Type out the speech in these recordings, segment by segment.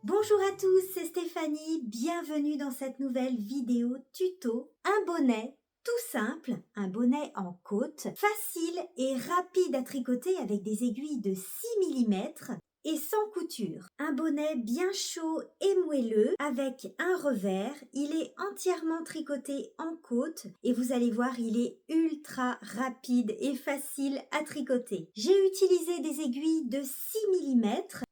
Bonjour à tous, c'est Stéphanie, bienvenue dans cette nouvelle vidéo tuto. Un bonnet tout simple, un bonnet en côte, facile et rapide à tricoter avec des aiguilles de 6 mm et sans couture. Un bonnet bien chaud et moelleux avec un revers. Il est entièrement tricoté en côte et vous allez voir, il est ultra rapide et facile à tricoter. J'ai utilisé des aiguilles de 6 mm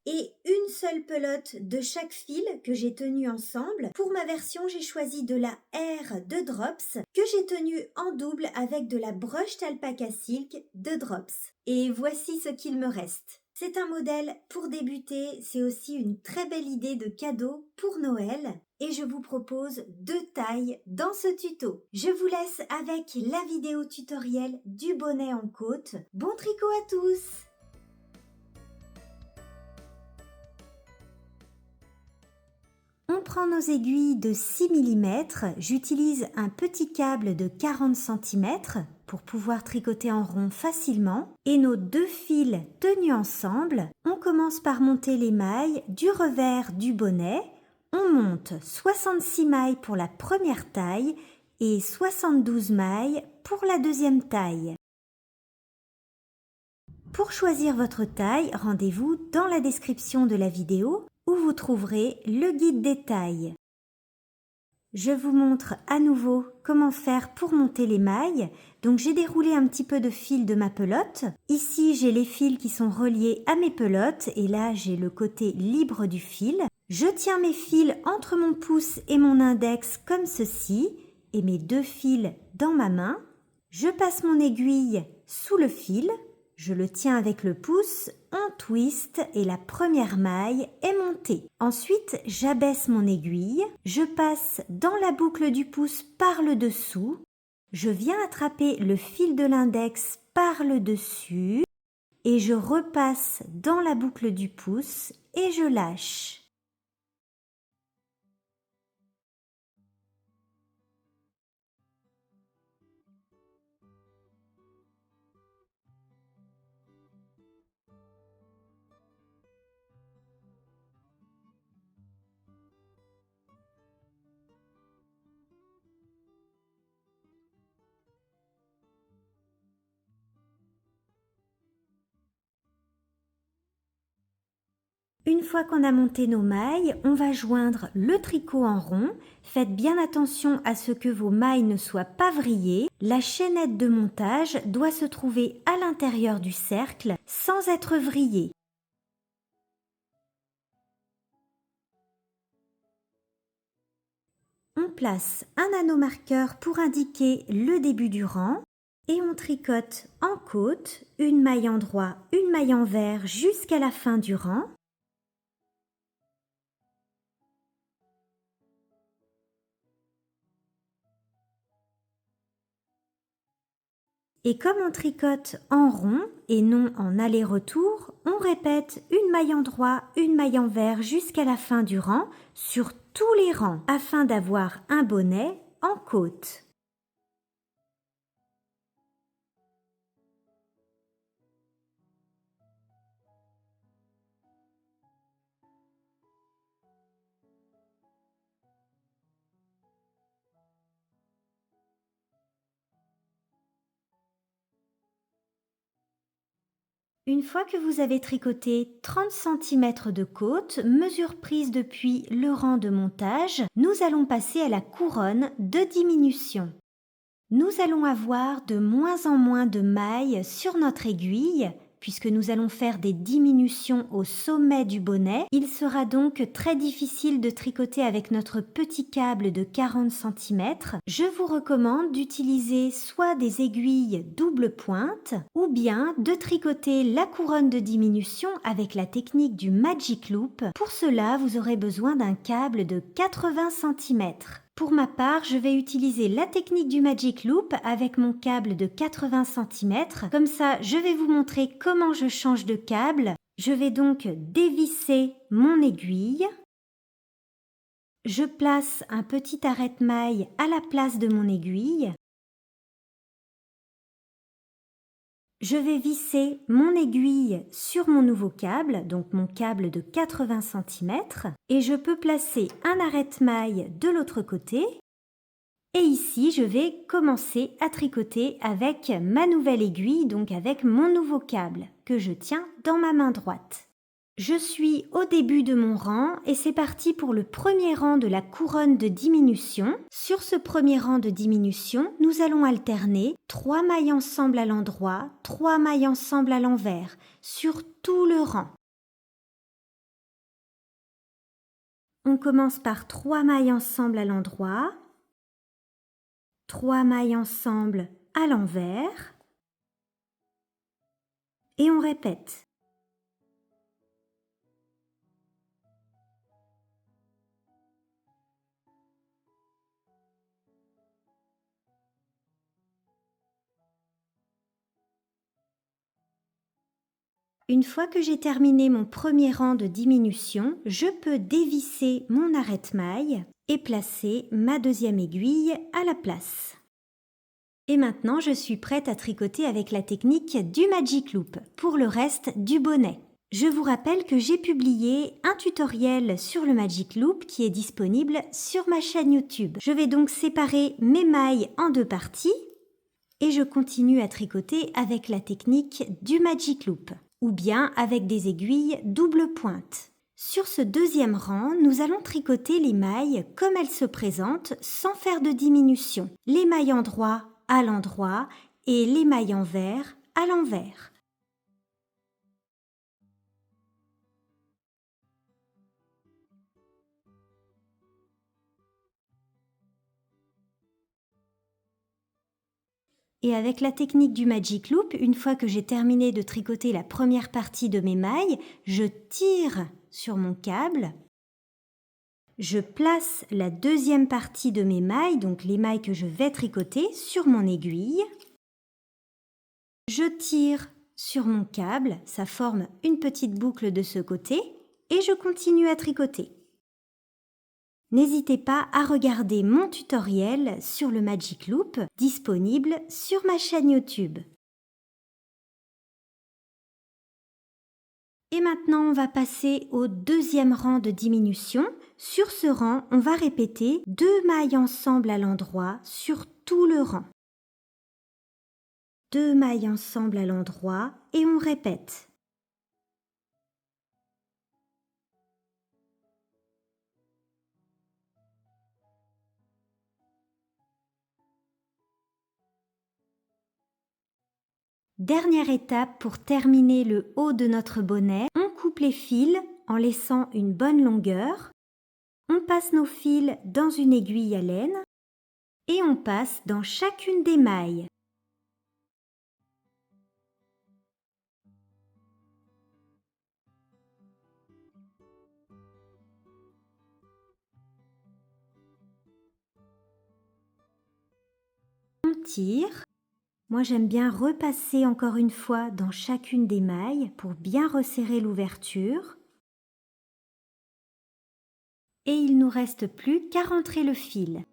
et une seule pelote de chaque fil que j'ai tenu ensemble. Pour ma version, j'ai choisi de la R de Drops que j'ai tenue en double avec de la Brushed Alpaca Silk de Drops. Et voici ce qu'il me reste. C'est un modèle pour débuter, c'est aussi une très belle idée de cadeau pour Noël et je vous propose 2 tailles dans ce tuto. Je vous laisse avec la vidéo tutoriel du bonnet en côte. Bon tricot à tous! On prend nos aiguilles de 6 mm, j'utilise un petit câble de 40 cm pour pouvoir tricoter en rond facilement et nos 2 fils tenus ensemble. On commence par monter les mailles du revers du bonnet. On monte 66 mailles pour la première taille et 72 mailles pour la deuxième taille. Pour choisir votre taille, rendez-vous dans la description de la vidéo où vous trouverez le guide des tailles. Je vous montre à nouveau comment faire pour monter les mailles. Donc j'ai déroulé un petit peu de fil de ma pelote. Ici j'ai les fils qui sont reliés à mes pelotes et là j'ai le côté libre du fil. Je tiens mes fils entre mon pouce et mon index comme ceci et mes 2 fils dans ma main. Je passe mon aiguille sous le fil. Je le tiens avec le pouce, on twist et la première maille est montée. Ensuite, j'abaisse mon aiguille, je passe dans la boucle du pouce par le dessous, je viens attraper le fil de l'index par le dessus et je repasse dans la boucle du pouce et je lâche. Une fois qu'on a monté nos mailles, on va joindre le tricot en rond. Faites bien attention à ce que vos mailles ne soient pas vrillées. La chaînette de montage doit se trouver à l'intérieur du cercle sans être vrillée. On place un anneau marqueur pour indiquer le début du rang et on tricote en côte, une maille en droit, une maille en vert jusqu'à la fin du rang. Et comme on tricote en rond et non en aller-retour, on répète une maille en droit, une maille en vert jusqu'à la fin du rang sur tous les rangs afin d'avoir un bonnet en côte. Une fois que vous avez tricoté 30 cm de côte, mesure prise depuis le rang de montage, nous allons passer à la couronne de diminution. Nous allons avoir de moins en moins de mailles sur notre aiguille, puisque nous allons faire des diminutions au sommet du bonnet. Il sera donc très difficile de tricoter avec notre petit câble de 40 cm. Je vous recommande d'utiliser soit des aiguilles double pointe ou bien de tricoter la couronne de diminution avec la technique du Magic Loop. Pour cela, vous aurez besoin d'un câble de 80 cm. Pour ma part, je vais utiliser la technique du Magic Loop avec mon câble de 80 cm. Comme ça, je vais vous montrer comment je change de câble. Je vais donc dévisser mon aiguille. Je place un petit arrête-maille à la place de mon aiguille. Je vais visser mon aiguille sur mon nouveau câble, donc mon câble de 80 cm, et je peux placer un arrête-maille de l'autre côté. Et ici, je vais commencer à tricoter avec ma nouvelle aiguille, donc avec mon nouveau câble que je tiens dans ma main droite. Je suis au début de mon rang et c'est parti pour le premier rang de la couronne de diminution. Sur ce premier rang de diminution, nous allons alterner 3 mailles ensemble à l'endroit, 3 mailles ensemble à l'envers, sur tout le rang. On commence par 3 mailles ensemble à l'endroit, 3 mailles ensemble à l'envers et on répète. Une fois que j'ai terminé mon premier rang de diminution, je peux dévisser mon arrête-maille et placer ma deuxième aiguille à la place. Et maintenant, je suis prête à tricoter avec la technique du Magic Loop pour le reste du bonnet. Je vous rappelle que j'ai publié un tutoriel sur le Magic Loop qui est disponible sur ma chaîne YouTube. Je vais donc séparer mes mailles en 2 parties et je continue à tricoter avec la technique du Magic Loop ou bien avec des aiguilles double pointe. Sur ce deuxième rang, nous allons tricoter les mailles comme elles se présentent sans faire de diminution. Les mailles endroit à l'endroit et les mailles envers à l'envers. Et avec la technique du Magic Loop, une fois que j'ai terminé de tricoter la première partie de mes mailles, je tire sur mon câble, je place la deuxième partie de mes mailles, donc les mailles que je vais tricoter, sur mon aiguille, je tire sur mon câble, ça forme une petite boucle de ce côté, et je continue à tricoter. N'hésitez pas à regarder mon tutoriel sur le Magic Loop disponible sur ma chaîne YouTube. Et maintenant, on va passer au deuxième rang de diminution. Sur ce rang, on va répéter 2 mailles ensemble à l'endroit sur tout le rang. 2 mailles ensemble à l'endroit et on répète. Dernière étape pour terminer le haut de notre bonnet, on coupe les fils en laissant une bonne longueur. On passe nos fils dans une aiguille à laine et on passe dans chacune des mailles. On tire. Moi, j'aime bien repasser encore une fois dans chacune des mailles pour bien resserrer l'ouverture. Et il ne nous reste plus qu'à rentrer le fil.